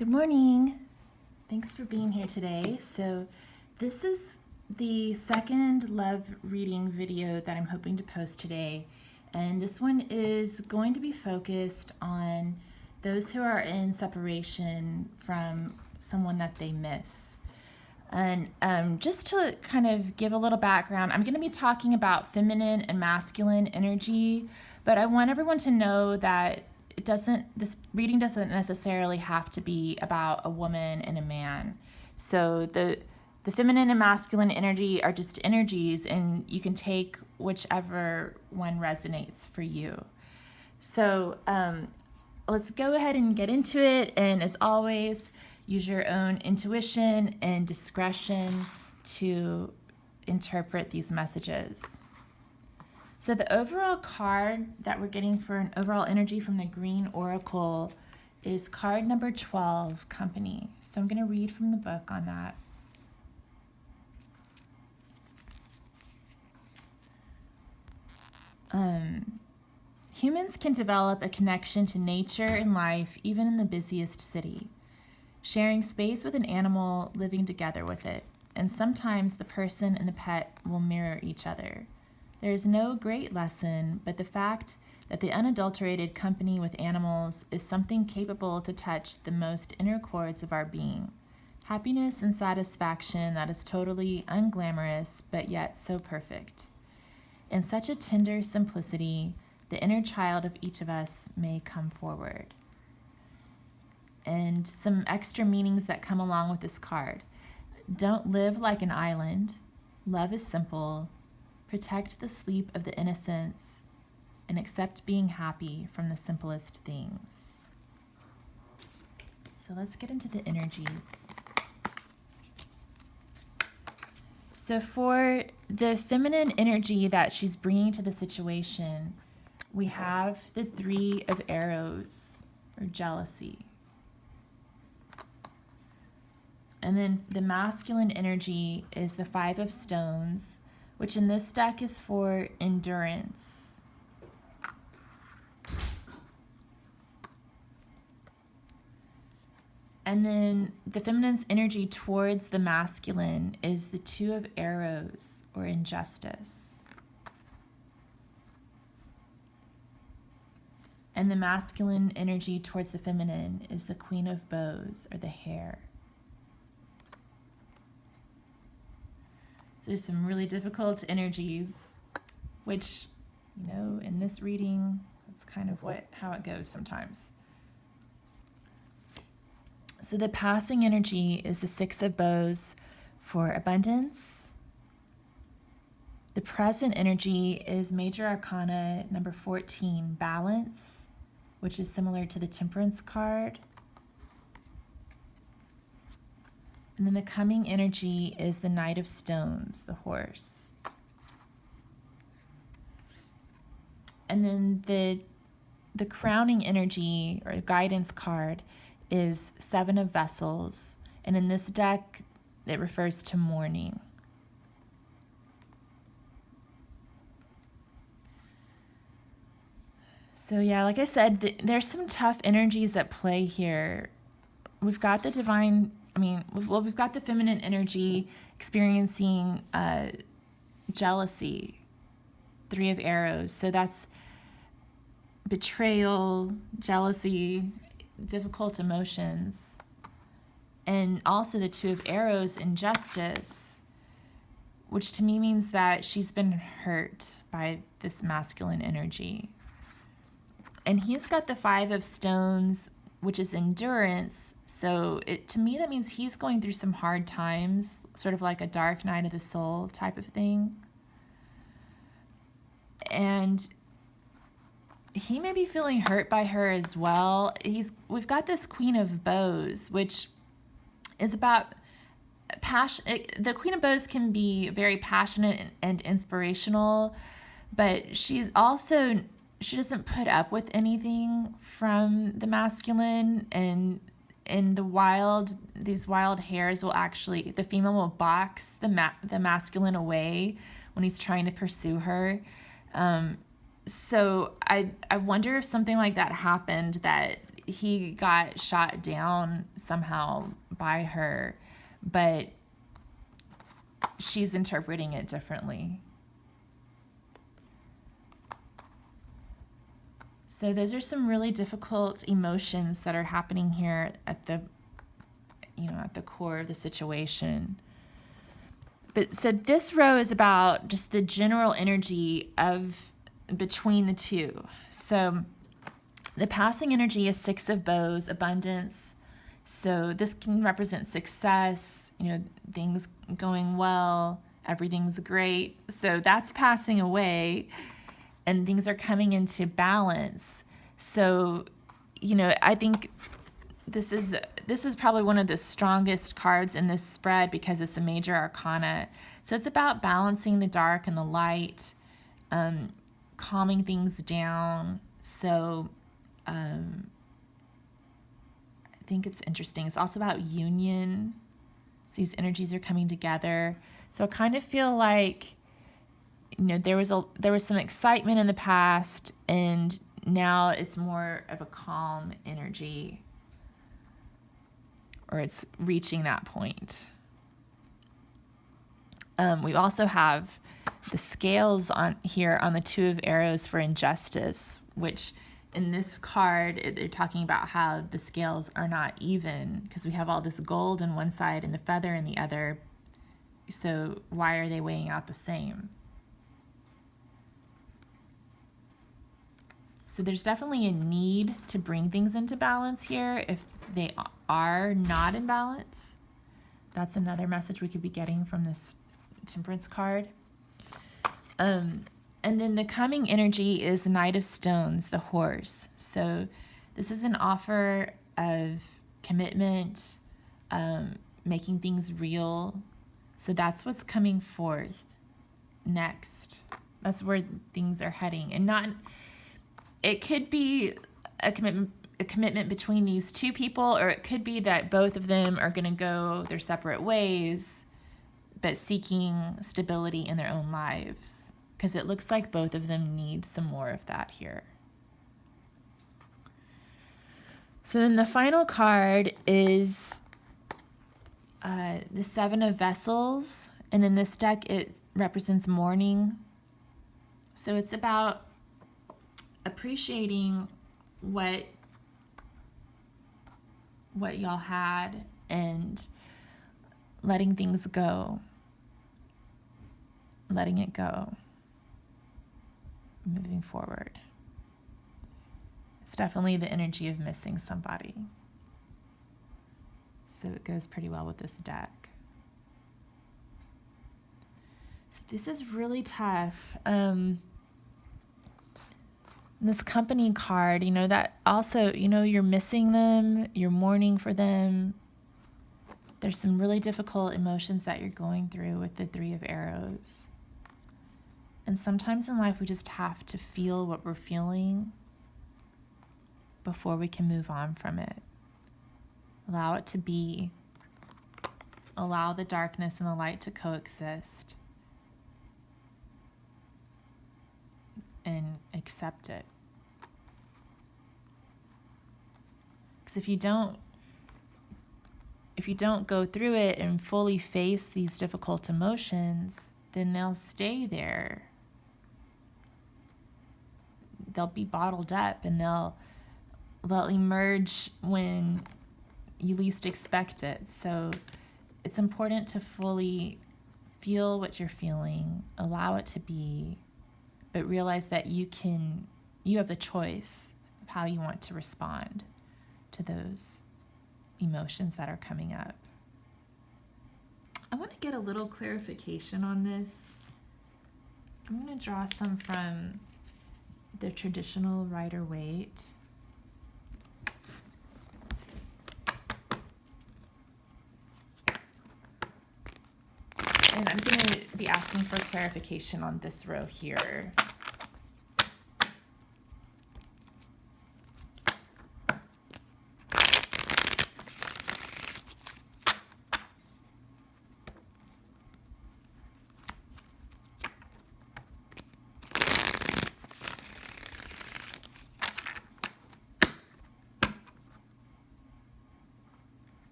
Good morning. Thanks for being here today. So this is the second love reading video that I'm hoping to post today. And this one is going to be focused on those who are in separation from someone that they miss. And just to kind of give a little background, I'm going to be talking about feminine and masculine energy, but I want everyone to know that this reading doesn't necessarily have to be about a woman and a man. So the feminine and masculine energy are just energies, and you can take whichever one resonates for you. So let's go ahead and get into it. And as always, use your own intuition and discretion to interpret these messages. So the overall card that we're getting for an overall energy from the Green Oracle is card number 12, Company. So I'm going to read from the book on that. Humans can develop a connection to nature and life even in the busiest city, sharing space with an animal, living together with it, and sometimes the person and the pet will mirror each other. There is no great lesson, but the fact that the unadulterated company with animals is something capable to touch the most inner chords of our being. Happiness and satisfaction that is totally unglamorous, but yet so perfect. In such a tender simplicity, the inner child of each of us may come forward. And some extra meanings that come along with this card. Don't live like an island. Love is simple. Protect the sleep of the innocents and accept being happy from the simplest things. So let's get into the energies. So for the feminine energy that she's bringing to the situation, we have the 3 of Arrows, or jealousy. And then the masculine energy is the 5 of Stones, which in this deck is for endurance. And then the feminine's energy towards the masculine is the 2 of Arrows, or injustice. And the masculine energy towards the feminine is the Queen of Bows, or the Hare. So there's some really difficult energies, which, in this reading, that's kind of how it goes sometimes. So the passing energy is the 6 of Bows for abundance. The present energy is Major Arcana number 14, Balance, which is similar to the Temperance card. And then the coming energy is the Knight of Stones, the Horse. And then the crowning energy, or guidance card, is 7 of Vessels. And in this deck, it refers to mourning. So yeah, like I said, there's some tough energies at play here. We've got the we've got the feminine energy experiencing jealousy, 3 of Arrows. So that's betrayal, jealousy, difficult emotions. And also the 2 of Arrows, injustice, which to me means that she's been hurt by this masculine energy. And he's got the 5 of Stones, which is endurance. So to me, that means he's going through some hard times, sort of like a dark night of the soul type of thing. And he may be feeling hurt by her as well. We've got this Queen of Bows, which is about passion. The Queen of Bows can be very passionate and inspirational, but she doesn't put up with anything from the masculine, and in these wild hares the female will box the masculine away when he's trying to pursue her. So I wonder if something like that happened, that he got shot down somehow by her, but she's interpreting it differently. So those are some really difficult emotions that are happening here at the core of the situation. But so this row is about just the general energy of between the two. So the passing energy is Six of Bows, abundance. So this can represent success, things going well, everything's great. So that's passing away and things are coming into balance. So, I think this is probably one of the strongest cards in this spread because it's a major arcana. So it's about balancing the dark and the light, calming things down. So I think it's interesting. It's also about union. These energies are coming together. So I kind of feel like, there was some excitement in the past, and now it's more of a calm energy, or it's reaching that point. We also have the scales on here on the Two of Arrows for injustice, which in this card, they're talking about how the scales are not even because we have all this gold on one side and the feather in the other. So why are they weighing out the same? So there's definitely a need to bring things into balance here if they are not in balance. That's another message we could be getting from this Temperance card. And then the coming energy is Knight of Stones, the horse. So this is an offer of commitment, making things real. So that's what's coming forth next. That's where things are heading. And it could be a commitment between these two people, or it could be that both of them are going to go their separate ways, but seeking stability in their own lives. Because it looks like both of them need some more of that here. So then the final card is the Seven of Vessels. And in this deck, it represents mourning. So it's about appreciating what y'all had and letting things go. Letting it go. Moving forward. It's definitely the energy of missing somebody. So it goes pretty well with this deck. So this is really tough. This company card, that also, you're missing them, you're mourning for them. There's some really difficult emotions that you're going through with the Three of Arrows. And sometimes in life, we just have to feel what we're feeling before we can move on from it. Allow it to be. Allow the darkness and the light to coexist. And accept it. Because if you don't go through it and fully face these difficult emotions, then they'll stay there. They'll be bottled up, and they'll emerge when you least expect it. So it's important to fully feel what you're feeling, allow it to be, but realize that you have the choice of how you want to respond to those emotions that are coming up. I want to get a little clarification on this. I'm going to draw some from the traditional Rider-Waite. And I'm going to be asking for clarification on this row here.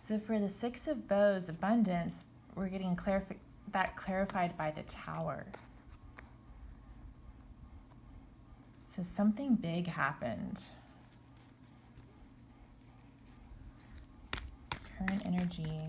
So for the Six of Bows, abundance, we're getting that clarified by the Tower. So something big happened. Current energy.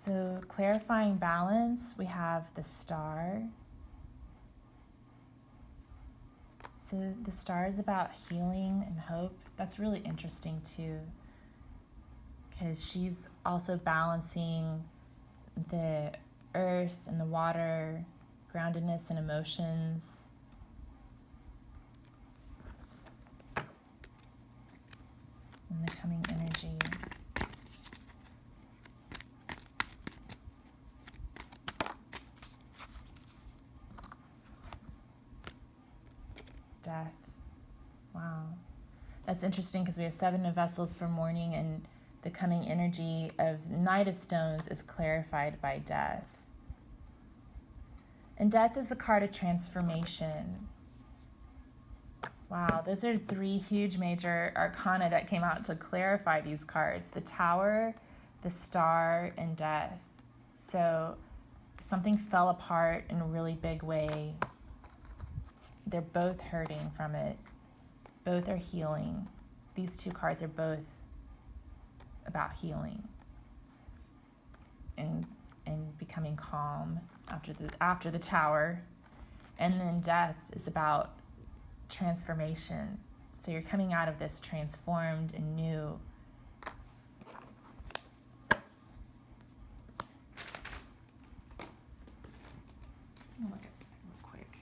So clarifying balance, we have the Star. So the Star is about healing and hope. That's really interesting too, because she's also balancing the earth and the water, groundedness and emotions. And the coming energy. Death. Wow. That's interesting because we have Seven of Vessels for mourning, and the coming energy of Knight of Stones is clarified by death. And death is the card of transformation. Wow, those are three huge major arcana that came out to clarify these cards. The Tower, the Star, and death. So something fell apart in a really big way. They're both hurting from it. Both are healing. These two cards are both about healing and becoming calm after the Tower. And then death is about transformation. So you're coming out of this transformed and new. Let's look at something real quick.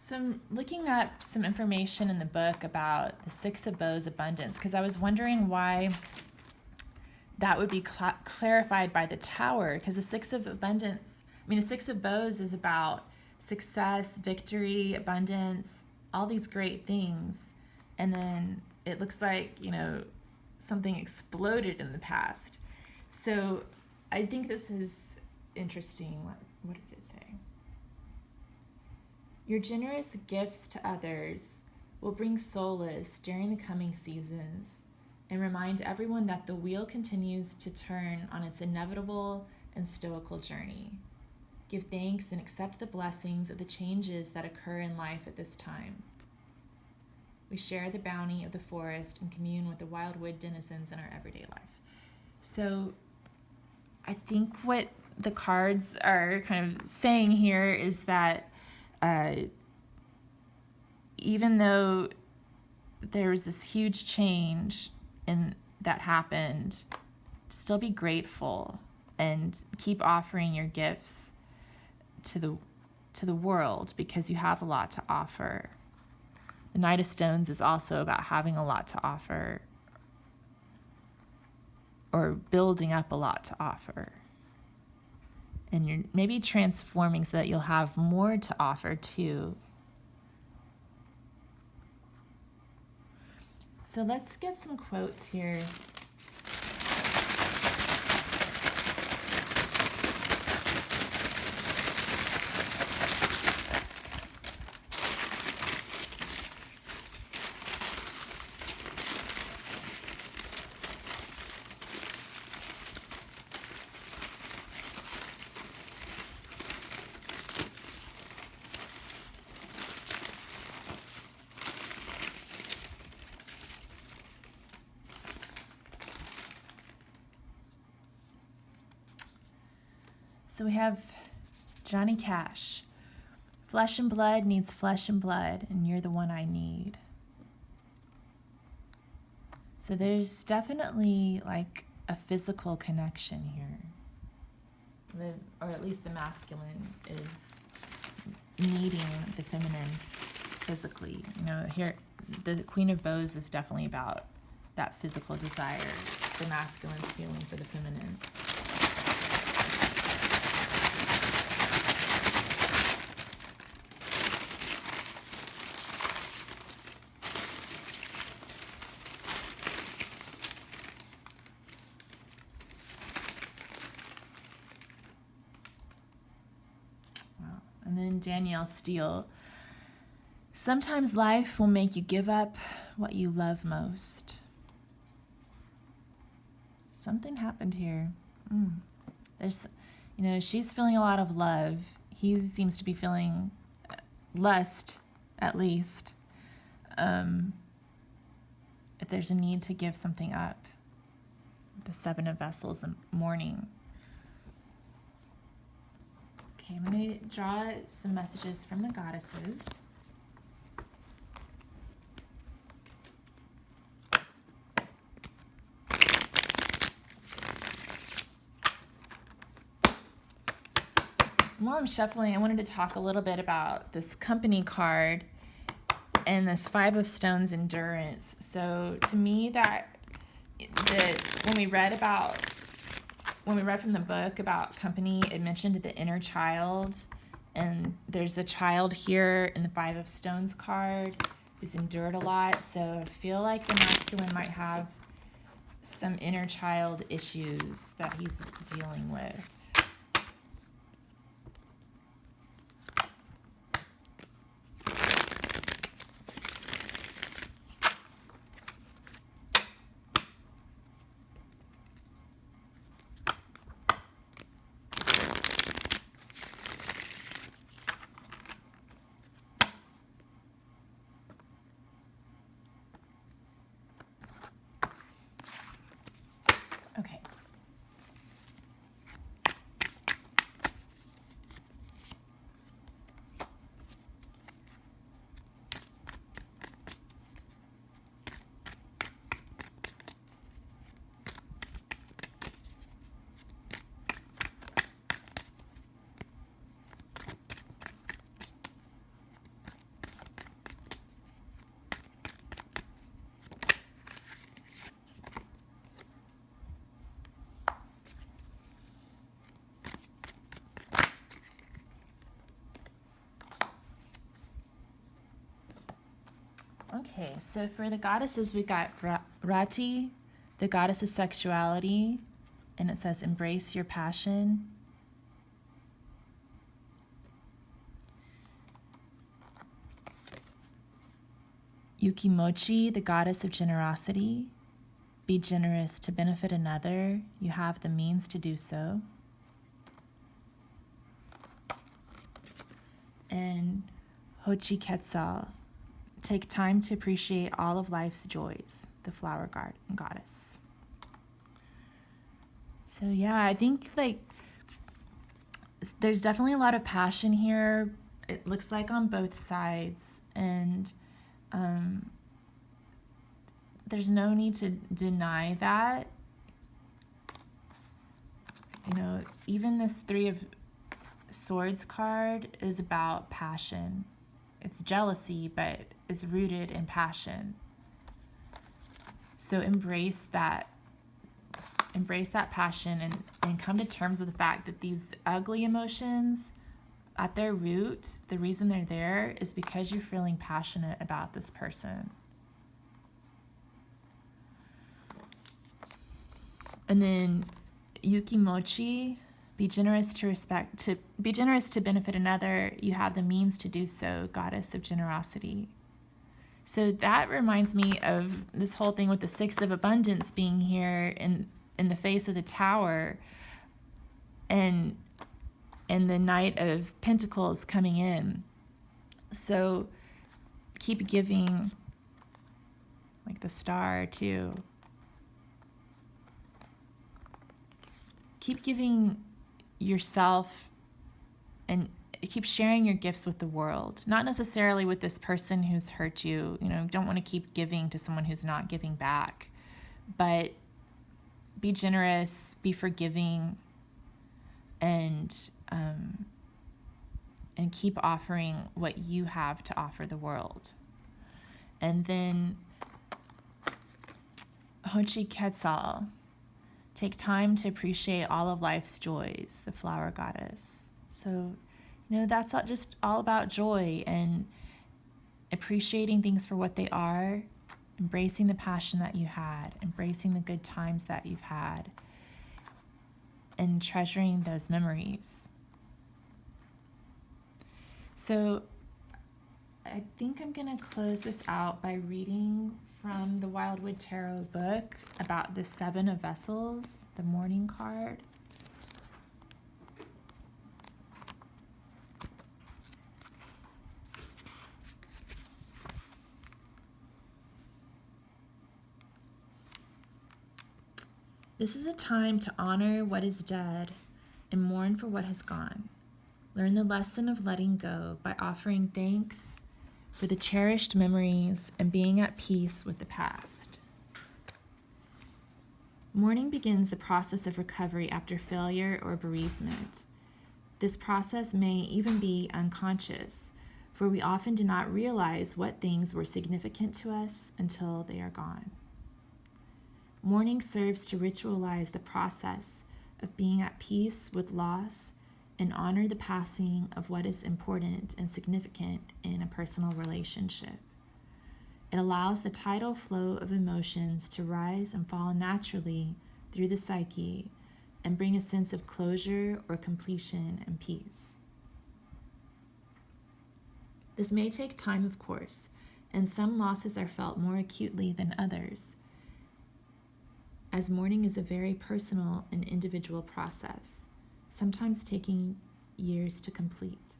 So I'm looking up some information in the book about the Six of Bows abundance, because I was wondering why that would be clarified by the Tower, because the Six of Abundance, the Six of Bows is about success, victory, abundance, all these great things. And then it looks like, something exploded in the past. So I think this is interesting. What did it say? Your generous gifts to others will bring solace during the coming seasons and remind everyone that the wheel continues to turn on its inevitable and stoical journey. Give thanks and accept the blessings of the changes that occur in life at this time. We share the bounty of the forest and commune with the wildwood denizens in our everyday life. So I think what the cards are kind of saying here is that even though there was this huge change that happened, still be grateful and keep offering your gifts to the world, because you have a lot to offer. The Knight of Stones is also about having a lot to offer, or building up a lot to offer. And you're maybe transforming so that you'll have more to offer too. So let's get some quotes here. So we have Johnny Cash. Flesh and blood needs flesh and blood, and you're the one I need. So there's definitely like a physical connection here. Or at least the masculine is needing the feminine physically. Here the Queen of Bows is definitely about that physical desire the masculine's feeling for the feminine. And then Danielle Steele. Sometimes life will make you give up what you love most. Something happened here. There's, she's feeling a lot of love. He seems to be feeling lust, at least. If there's a need to give something up. The Seven of Vessels in morning. Okay, I'm going to draw some messages from the goddesses. While I'm shuffling, I wanted to talk a little bit about this company card and this Five of Stones endurance. So to me, when we read from the book about company, it mentioned the inner child, and there's a child here in the Five of Stones card who's endured a lot. So I feel like the masculine might have some inner child issues that he's dealing with. Okay. Okay, so for the goddesses, we got Rati, the goddess of sexuality, and it says embrace your passion. Yukimochi, the goddess of generosity. Be generous to benefit another. You have the means to do so. And Hochi Quetzal. Take time to appreciate all of life's joys, the flower garden goddess. So yeah, I think there's definitely a lot of passion here. It looks like on both sides, and there's no need to deny that. Even this Three of Swords card is about passion. It's jealousy, but it's rooted in passion. So embrace that passion and come to terms with the fact that these ugly emotions, at their root, the reason they're there is because you're feeling passionate about this person. And then Yukimochi, be generous to benefit another. You have the means to do so, goddess of generosity. So that reminds me of this whole thing with the Six of Abundance being here in the face of the Tower, and the Knight of Pentacles coming in. So keep giving, like the Star too. Keep giving yourself and keep sharing your gifts with the world, not necessarily with this person who's hurt you. Don't want to keep giving to someone who's not giving back, but be generous, be forgiving, and keep offering what you have to offer the world. And then Hochi Quetzal, Take time to appreciate all of life's joys, the flower goddess. So, that's just all about joy and appreciating things for what they are, embracing the passion that you had, embracing the good times that you've had, and treasuring those memories. So I think I'm going to close this out by reading from the Wildwood Tarot book about the Seven of Vessels, the morning card. This is a time to honor what is dead and mourn for what has gone. Learn the lesson of letting go by offering thanks for the cherished memories and being at peace with the past. Mourning begins the process of recovery after failure or bereavement. This process may even be unconscious, for we often do not realize what things were significant to us until they are gone. Mourning serves to ritualize the process of being at peace with loss and honor the passing of what is important and significant in a personal relationship. It allows the tidal flow of emotions to rise and fall naturally through the psyche and bring a sense of closure or completion and peace. This may take time, of course, and some losses are felt more acutely than others, as mourning is a very personal and individual process, sometimes taking years to complete.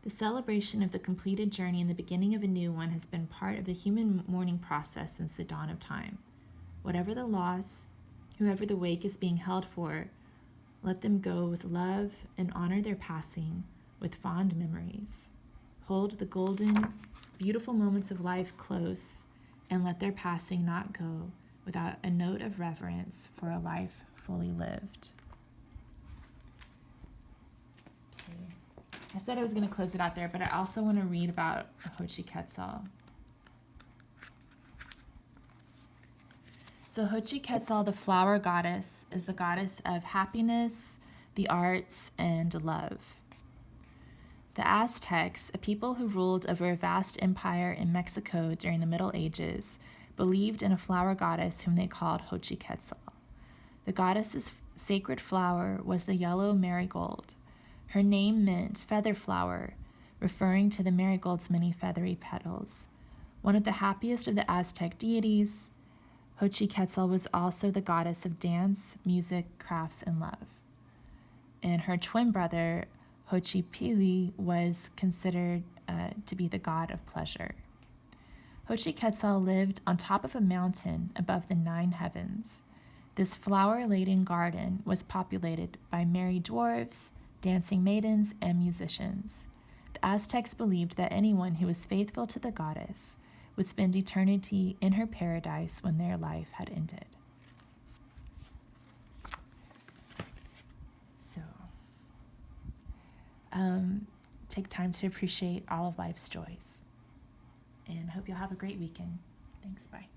The celebration of the completed journey and the beginning of a new one has been part of the human mourning process since the dawn of time. Whatever the loss, whoever the wake is being held for, let them go with love and honor their passing with fond memories. Hold the golden, beautiful moments of life close and let their passing not go without a note of reverence for a life fully lived. Okay. I said I was going to close it out there, but I also want to read about Hochi Quetzal. So Hochi Quetzal, the flower goddess, is the goddess of happiness, the arts, and love. The Aztecs, a people who ruled over a vast empire in Mexico during the Middle Ages, believed in a flower goddess whom they called Hochi Quetzal. The goddess's sacred flower was the yellow marigold. Her name meant feather flower, referring to the marigold's many feathery petals. One of the happiest of the Aztec deities, Hochi Quetzal was also the goddess of dance, music, crafts, and love. And her twin brother, Xochipilli, was considered to be the god of pleasure. Hochi Quetzal lived on top of a mountain above the 9 heavens. This flower-laden garden was populated by merry dwarves, dancing maidens, and musicians. The Aztecs believed that anyone who was faithful to the goddess would spend eternity in her paradise when their life had ended. So, take time to appreciate all of life's joys. And hope you'll have a great weekend. Thanks, bye.